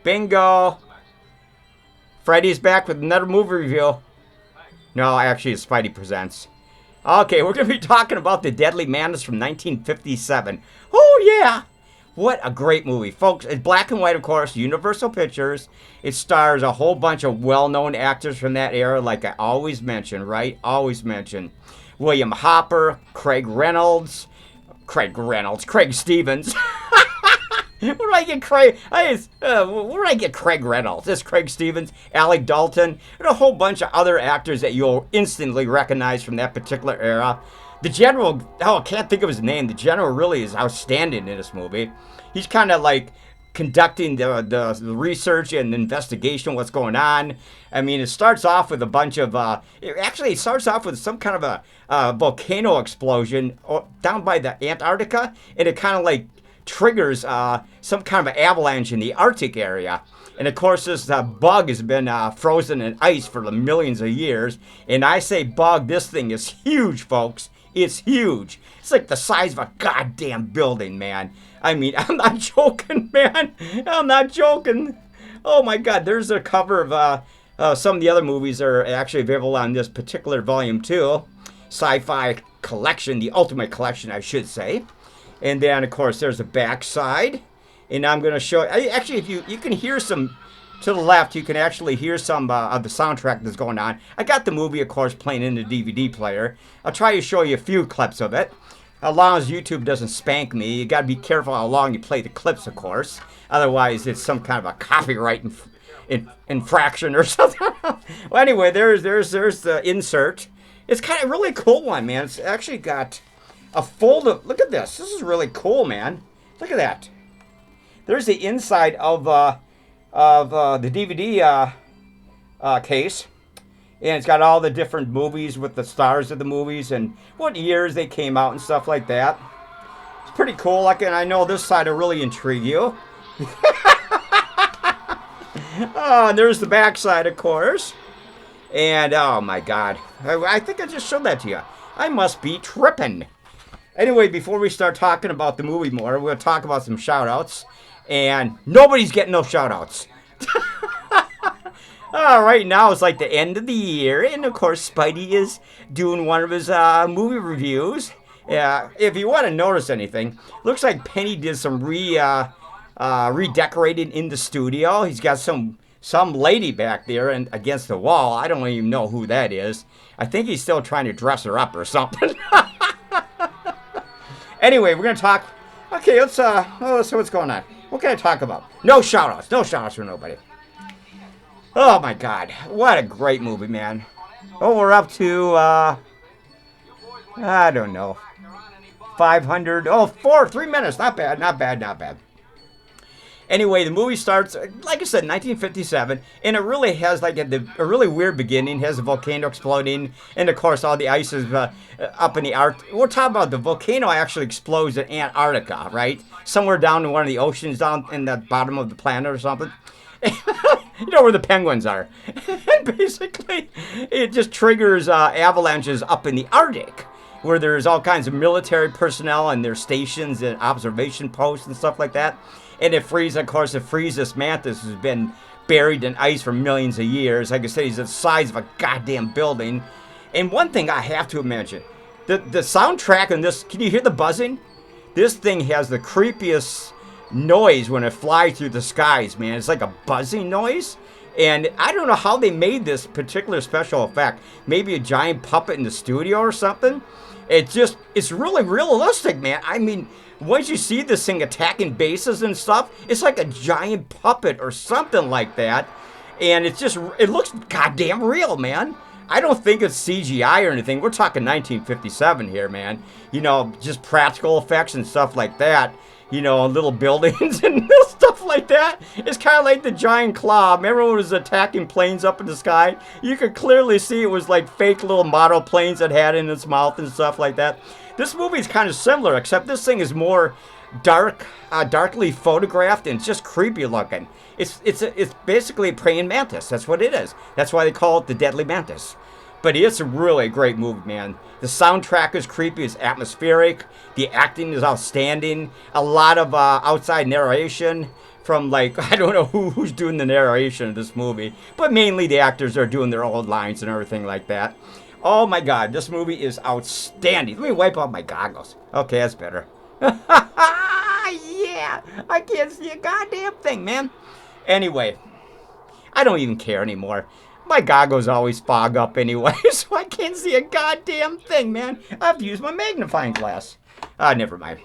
Bingo. Freddy's back with another movie review. No, actually, it's Spidey Presents. Okay, we're going to be talking about The Deadly Mantis from 1957. Oh, yeah. What a great movie. Folks, it's black and white, of course, Universal Pictures. It stars a whole bunch of well-known actors from that era, like I always mention, right? Always mention. William Hopper, Craig Stevens. Where did I get Craig? Where did I get Craig Reynolds? This Craig Stevens, Alec Dalton, and a whole bunch of other actors that you'll instantly recognize from that particular era. The general, I can't think of his name. The general really is outstanding in this movie. He's kind of like conducting the research and investigation of what's going on. I mean, it starts off with a bunch of, it starts off with some kind of a volcano explosion down by the Antarctica, and it kind of like triggers some kind of an avalanche in the Arctic area. And of course, this bug has been frozen in ice for millions of years. And I say bug, this thing is huge, folks. It's huge. It's like the size of a goddamn building, man. I mean, I'm not joking, man. I'm not joking. Oh my God, there's a cover of some of the other movies that are actually available on this particular volume 2. Sci-Fi collection, the ultimate collection, I should say. And then, of course, there's the back side. And I'm going to show... Actually, if you can hear some... To the left, you can actually hear some of the soundtrack that's going on. I got the movie, of course, playing in the DVD player. I'll try to show you a few clips of it. As long as YouTube doesn't spank me, you got to be careful how long you play the clips, of course. Otherwise, it's some kind of a copyright infraction or something. Well, anyway, there's the insert. It's kind of a really cool one, man. It's actually got a fold of... Look at this. This is really cool, man. Look at that. There's the inside of the DVD case. And it's got all the different movies with the stars of the movies and what years they came out and stuff like that. It's pretty cool. Like, and I know this side will really intrigue you. Oh, and there's the back side, of course. And, oh my God. I think I just showed that to you. I must be tripping. Anyway, before we start talking about the movie more, we're going to talk about some shout-outs. And nobody's getting no shout-outs. Right now it's like the end of the year. And, of course, Spidey is doing one of his movie reviews. If you want to notice anything, looks like Penny did some redecorating in the studio. He's got some lady back there and against the wall. I don't even know who that is. I think he's still trying to dress her up or something. Anyway, we're going to talk... Okay, let's see what's going on. What can I talk about? No shout-outs. No shout-outs for nobody. Oh, my God. What a great movie, man. Oh, we're up to, I don't know. 500. Oh, 3 minutes. Not bad, not bad, not bad. Anyway, the movie starts, like I said, 1957, and it really has like a really weird beginning. It has a volcano exploding, and of course all the ice is up in the Arctic. We're talking about the volcano actually explodes in Antarctica, right? Somewhere down in one of the oceans down in the bottom of the planet or something. You know where the penguins are. And basically, it just triggers avalanches up in the Arctic, where there's all kinds of military personnel and their stations and observation posts and stuff like that. And it freezes, of course, this mantis has been buried in ice for millions of years. Like I said, he's the size of a goddamn building. And one thing I have to mention, the soundtrack in this, can you hear the buzzing? This thing has the creepiest noise when it flies through the skies, man. It's like a buzzing noise. And I don't know how they made this particular special effect. Maybe a giant puppet in the studio or something. It's really realistic, man. I mean, once you see this thing attacking bases and stuff, it's like a giant puppet or something like that. And it looks goddamn real, man. I don't think it's CGI or anything. We're talking 1957 here, man. You know, just practical effects and stuff like that. You know, little buildings and stuff like that. It's kind of like the giant claw. Remember when it was attacking planes up in the sky? You could clearly see it was like fake little model planes that had in its mouth and stuff like that. This movie is kind of similar, except this thing is more darkly photographed and just creepy looking. It's basically a praying mantis. That's what it is. That's why they call it the Deadly Mantis. But it's a really great movie, man. The soundtrack is creepy. It's atmospheric. The acting is outstanding. A lot of outside narration from like, I don't know who's doing the narration of this movie, but mainly the actors are doing their own lines and everything like that. Oh my God, this movie is outstanding. Let me wipe out my goggles. Okay, that's better. Yeah, I can't see a goddamn thing, man. Anyway, I don't even care anymore. My goggles always fog up anyway, so I can't see a goddamn thing, man. I have to use my magnifying glass. Never mind.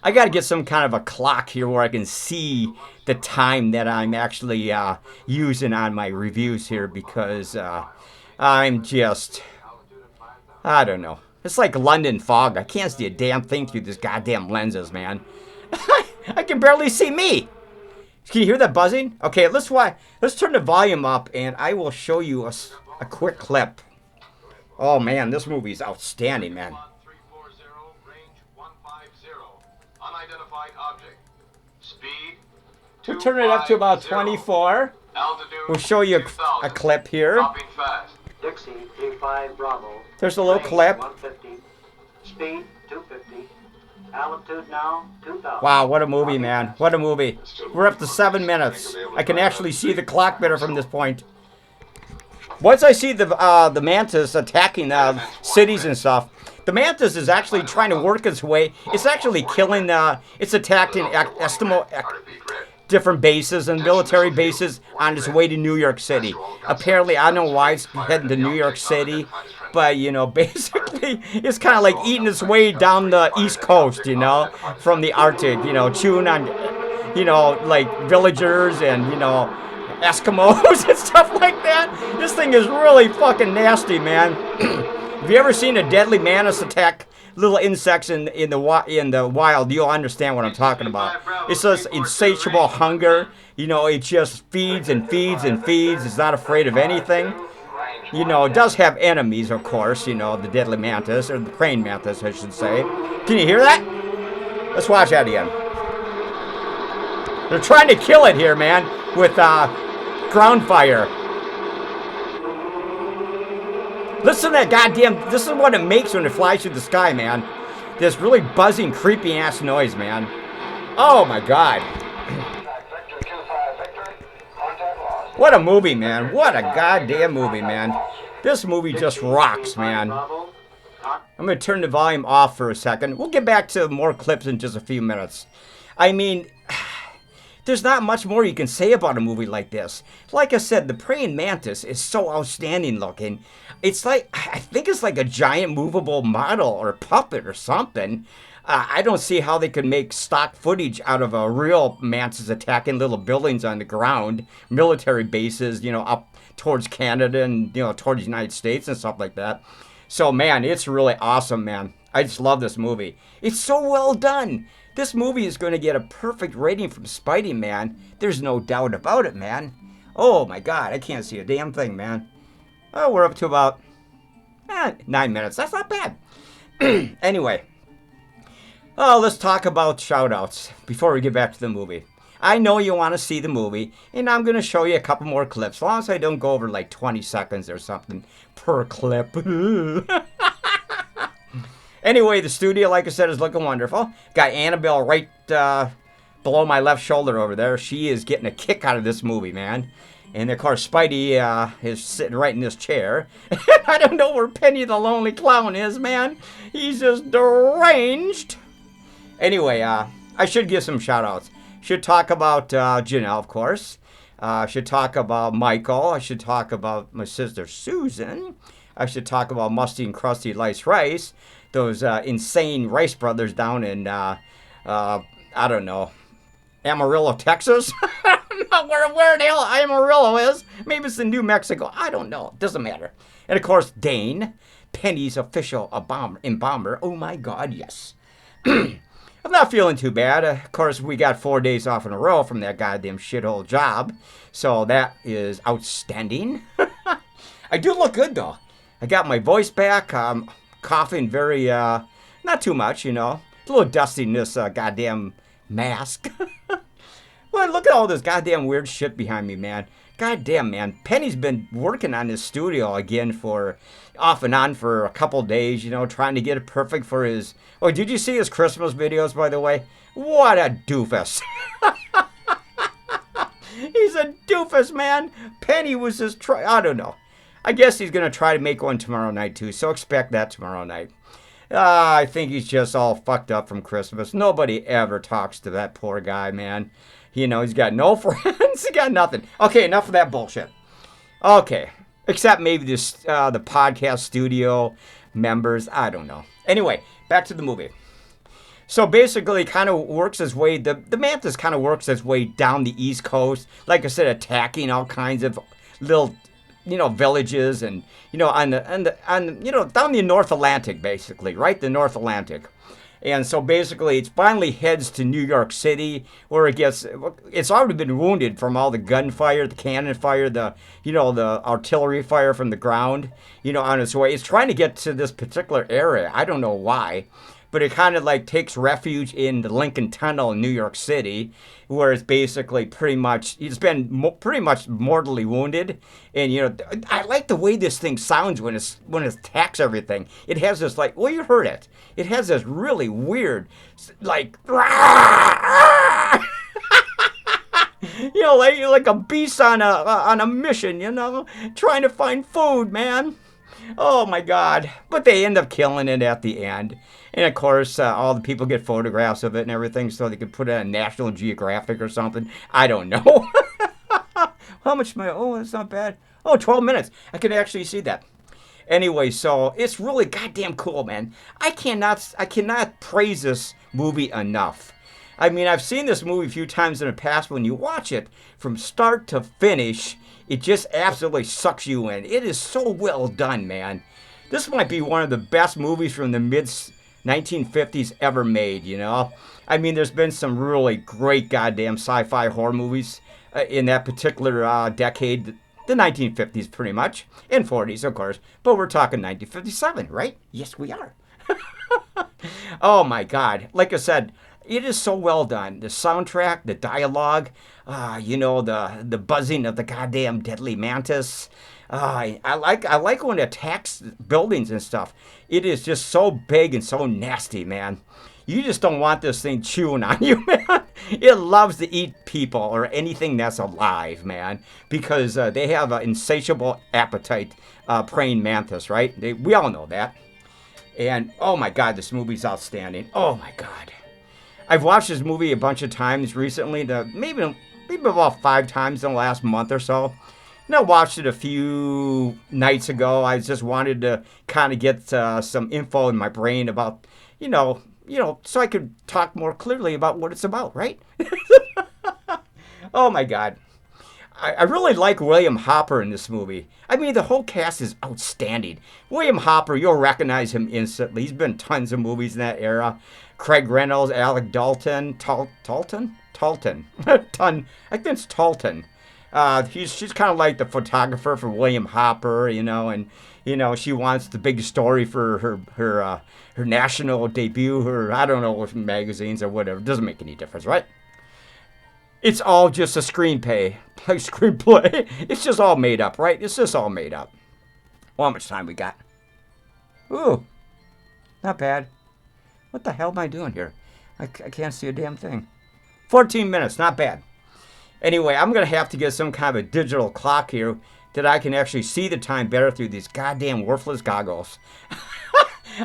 I got to get some kind of a clock here where I can see the time that I'm actually using on my reviews here, because I'm just, I don't know. It's like London fog. I can't see a damn thing through this goddamn lenses, man. I can barely see me. Can you hear that buzzing? Okay, let's turn the volume up, and I will show you a quick clip. Oh man, this movie is outstanding, man. We'll turn it up to about 24. We'll show you a clip here. Dixie 35 Bravo. There's a little clip. 150. Speed 250. Altitude now 2000. Wow, what a movie, man. What a movie. We're up to 7 minutes. I can actually see the clock better from this point. Once I see the Mantis attacking cities and stuff, the Mantis is actually trying to work its way. It's actually killing, it's attacking different bases and military bases on its way to New York City. Apparently, I don't know why it's heading to New York City, but, you know, basically, it's kind of like eating its way down the East Coast, you know, from the Arctic, you know, chewing on, you know, like villagers and, you know, Eskimos and stuff like that. This thing is really fucking nasty, man. Have you ever seen a deadly mantis attack little insects in the wild? You'll understand what I'm talking about. It's just insatiable hunger. You know, it just feeds and feeds and feeds. It's not afraid of anything. You know, it does have enemies, of course. You know, the deadly mantis, or the praying mantis, I should say. Can you hear that? Let's watch that again. They're trying to kill it here, man, with ground fire. Listen to that goddamn, this is what it makes when it flies through the sky, man. This really buzzing, creepy ass noise, man. Oh my God. What a movie, man. What a goddamn movie, man. This movie just rocks, man. I'm going to turn the volume off for a second. We'll get back to more clips in just a few minutes. I mean, there's not much more you can say about a movie like this. Like I said, the praying mantis is so outstanding looking. It's like, I think it's like a giant movable model or puppet or something. I don't see how they could make stock footage out of a real mantis attacking little buildings on the ground, military bases, you know, up towards Canada and, you know, towards the United States and stuff like that. So, man, it's really awesome, man. I just love this movie. It's so well done. This movie is going to get a perfect rating from Spidey, man. There's no doubt about it, man. Oh, my God. I can't see a damn thing, man. Oh, we're up to about 9 minutes. That's not bad. Anyway. Oh, let's talk about shout-outs before we get back to the movie. I know you want to see the movie, and I'm going to show you a couple more clips. As long as I don't go over like 20 seconds or something per clip. Anyway, the studio, like I said, is looking wonderful. Got Annabelle right below my left shoulder over there. She is getting a kick out of this movie, man. And, of course, Spidey is sitting right in this chair. I don't know where Penny the Lonely Clown is, man. He's just deranged. Anyway, I should give some shout-outs. Should talk about Janelle, of course. Should talk about Michael. I should talk about my sister Susan. I should talk about Musty and Krusty Lice Rice. Those insane Rice brothers down in, I don't know, Amarillo, Texas. I don't know where the hell Amarillo is. Maybe it's in New Mexico. I don't know. It doesn't matter. And, of course, Dane, Penny's official embalmer. Oh, my God, yes. I'm not feeling too bad. Of course, we got 4 days off in a row from that goddamn shithole job. So that is outstanding. I do look good, though. I got my voice back. I'm coughing very, not too much, you know. A little dusty in this goddamn mask. Well, look at all this goddamn weird shit behind me, man. Goddamn, man. Penny's been working on his studio again for off and on for a couple days, you know, trying to get it perfect for his... Oh, did you see his Christmas videos, by the way? What a doofus. He's a doofus, man. Penny was just I don't know. I guess he's going to try to make one tomorrow night, too. So expect that tomorrow night. I think he's just all fucked up from Christmas. Nobody ever talks to that poor guy, man. You know, he's got no friends. He got nothing. Okay, enough of that bullshit. Okay. Except maybe this, the podcast studio members. I don't know. Anyway, back to the movie. So basically, kind of works his way, the Mantis kind of works his way down the East Coast. Like I said, attacking all kinds of little, villages and, on down the North Atlantic, basically, right? The North Atlantic. And so basically, it finally heads to New York City, where it's already been wounded from all the gunfire, the cannon fire, the artillery fire from the ground, on its way. It's trying to get to this particular area. I don't know why. But it kind of like takes refuge in the Lincoln Tunnel in New York City, where it's basically it's been pretty much mortally wounded. And, I like the way this thing sounds when it attacks everything. It has this you heard it. It has this really weird, like a beast on a mission, trying to find food, man. Oh my God. But they end up killing it at the end. And of course, all the people get photographs of it and everything so they can put it on National Geographic or something. I don't know. How much that's not bad. 12 minutes. I can actually see that. Anyway, so it's really goddamn cool, man. I cannot praise this movie enough. I mean, I've seen this movie a few times in the past. When you watch it from start to finish, it just absolutely sucks you in. It is so well done, man. This might be one of the best movies from the mid-1950s ever made, I mean, there's been some really great goddamn sci-fi horror movies in that particular decade, the 1950s pretty much, and 40s, of course. But we're talking 1957, right? Yes, we are. Oh, my God. Like I said, it is so well done. The soundtrack, the dialogue, the buzzing of the goddamn deadly mantis. I like when it attacks buildings and stuff. It is just so big and so nasty, man. You just don't want this thing chewing on you, man. It loves to eat people or anything that's alive, man, because they have an insatiable appetite, praying mantis, right? We all know that. And, oh, my God, this movie's outstanding. Oh, my God. I've watched this movie a bunch of times recently, maybe about 5 times in the last month or so. And I watched it a few nights ago. I just wanted to kind of get some info in my brain about, so I could talk more clearly about what it's about, right? Oh, my God. I really like William Hopper in this movie. I mean, the whole cast is outstanding. William Hopper, you'll recognize him instantly. He's been in tons of movies in that era. Craig Reynolds, Alec Dalton, Talton? I think it's Talton. She's kind of like the photographer for William Hopper, and she wants the big story for her national debut, I don't know what magazines or whatever. It doesn't make any difference, right? It's all just a screenplay. It's just all made up, right? It's just all made up. Well, how much time we got? Ooh, not bad. What the hell am I doing here? I can't see a damn thing. 14 minutes, not bad. Anyway, I'm going to have to get some kind of a digital clock here that I can actually see the time better through these goddamn worthless goggles.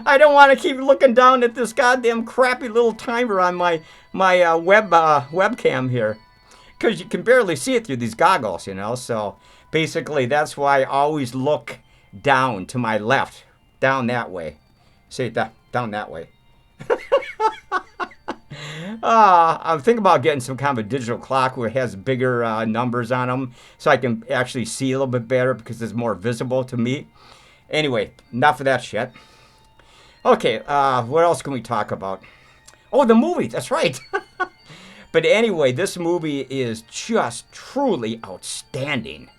I don't want to keep looking down at this goddamn crappy little timer on my webcam here. Because you can barely see it through these goggles, So basically, that's why I always look down to my left. Down that way. See that? Down that way. I'm thinking about getting some kind of a digital clock where it has bigger numbers on them so I can actually see a little bit better because it's more visible to me. Anyway, enough of that shit. Okay, what else can we talk about? Oh, the movie, that's right. But anyway, this movie is just truly outstanding.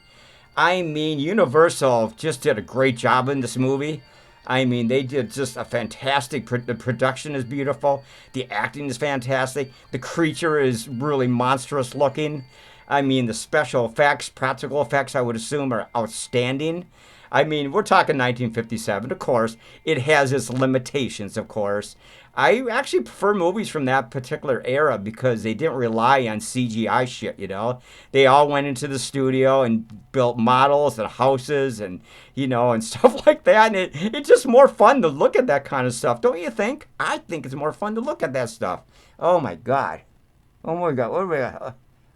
I mean, Universal just did a great job in this movie. I mean, they did just a fantastic, the production is beautiful, the acting is fantastic, the creature is really monstrous looking. I mean, the special effects, practical effects, I would assume, are outstanding. I mean, we're talking 1957, of course. It has its limitations, of course. I actually prefer movies from that particular era because they didn't rely on CGI shit, you know. They all went into the studio and built models and houses and, you know, and stuff like that. And it's just more fun to look at that kind of stuff, don't you think? I think it's more fun to look at that stuff. Oh, my God. Oh, my God. What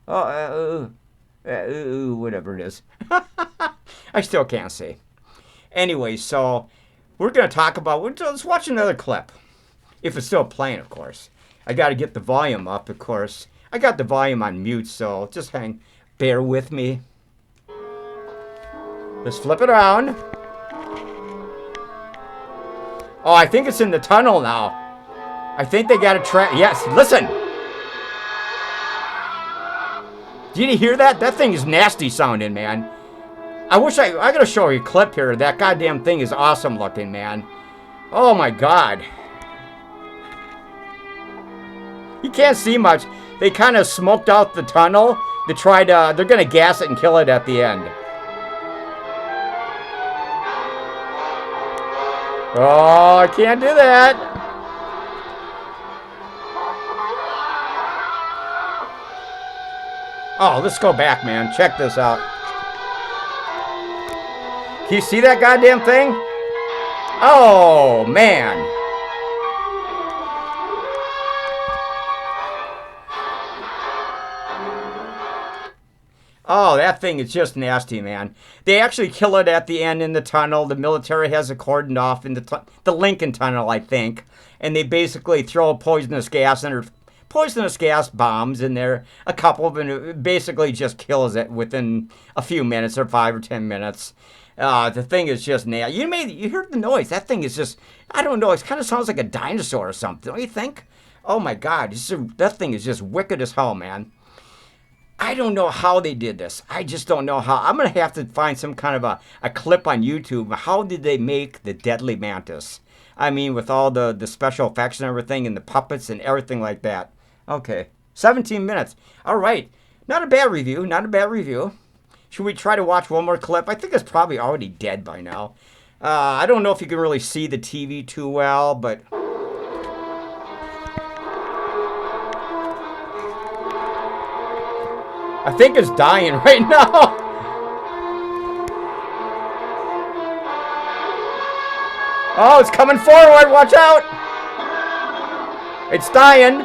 are we... whatever it is. I still can't see. Anyway, so we're going to talk about... Let's watch another clip. If it's still playing, of course. I got to get the volume up, of course. I got the volume on mute, so just bear with me. Let's flip it around. Oh, I think it's in the tunnel now. I think they got a yes, listen. Did you hear that? That thing is nasty sounding, man. I got to show you a clip here. That goddamn thing is awesome looking, man. Oh, my God. You can't see much. They kind of smoked out the tunnel. They're going to gas it and kill it at the end. Oh, I can't do that. Oh, let's go back, man. Check this out. Can you see that goddamn thing? Oh, man. Oh, that thing is just nasty, man. They actually kill it at the end in the tunnel. The military has it cordoned off in the Lincoln Tunnel, I think. And they basically throw poisonous gas bombs in there. A couple of them. It basically just kills it within a few minutes or 5 or 10 minutes. The thing is just nasty. You heard the noise. That thing is just, I don't know. It kind of sounds like a dinosaur or something. Don't you think? Oh, my God. That thing is just wicked as hell, man. I don't know how they did this. I just don't know how. I'm going to have to find some kind of a clip on YouTube. How did they make the Deadly Mantis? I mean, with all the special effects and everything and the puppets and everything like that. Okay. 17 minutes. All right. Not a bad review. Not a bad review. Should we try to watch one more clip? I think it's probably already dead by now. I don't know if you can really see the TV too well, but... I think it's dying right now. Oh, it's coming forward. Watch out. It's dying.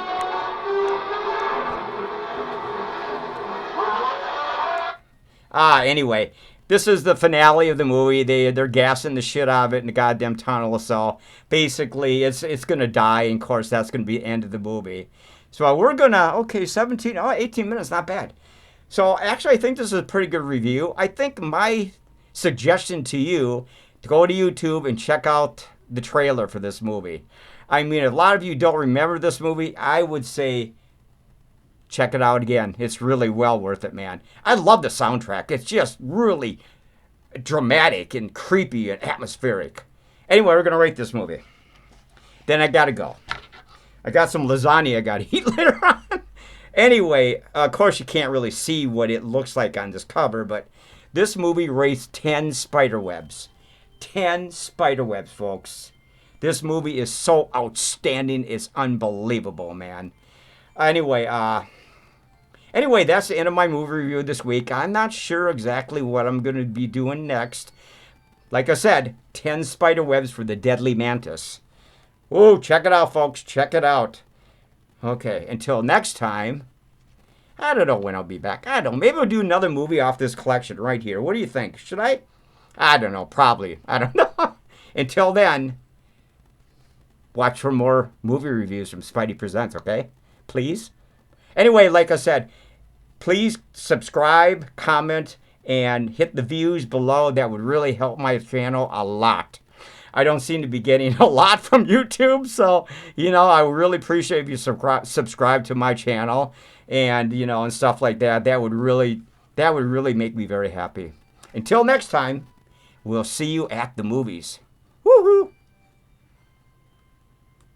Anyway, this is the finale of the movie. They're gassing the shit out of it in the goddamn tunnel. So basically, it's going to die. And of course, that's going to be the end of the movie. So we're going to, 18 minutes. Not bad. So, actually, I think this is a pretty good review. I think my suggestion to you to go to YouTube and check out the trailer for this movie. I mean, if a lot of you don't remember this movie, I would say check it out again. It's really well worth it, man. I love the soundtrack. It's just really dramatic and creepy and atmospheric. Anyway, we're going to rate this movie. Then I got to go. I got some lasagna I got to eat later on. Anyway, of course, you can't really see what it looks like on this cover, but this movie rates 10 spiderwebs. 10 spiderwebs, folks. This movie is so outstanding. It's unbelievable, man. Anyway, that's the end of my movie review this week. I'm not sure exactly what I'm going to be doing next. Like I said, 10 spiderwebs for the Deadly Mantis. Oh, check it out, folks. Check it out. Okay, until next time, I don't know when I'll be back. I don't know. Maybe we'll do another movie off this collection right here. What do you think? Should I? I don't know. Probably. I don't know. Until then, watch for more movie reviews from Spidey Presents, okay? Please? Anyway, like I said, please subscribe, comment, and hit the views below. That would really help my channel a lot. I don't seem to be getting a lot from YouTube, so, I would really appreciate if you subscribe to my channel and, and stuff like that. That would really make me very happy. Until next time, we'll see you at the movies.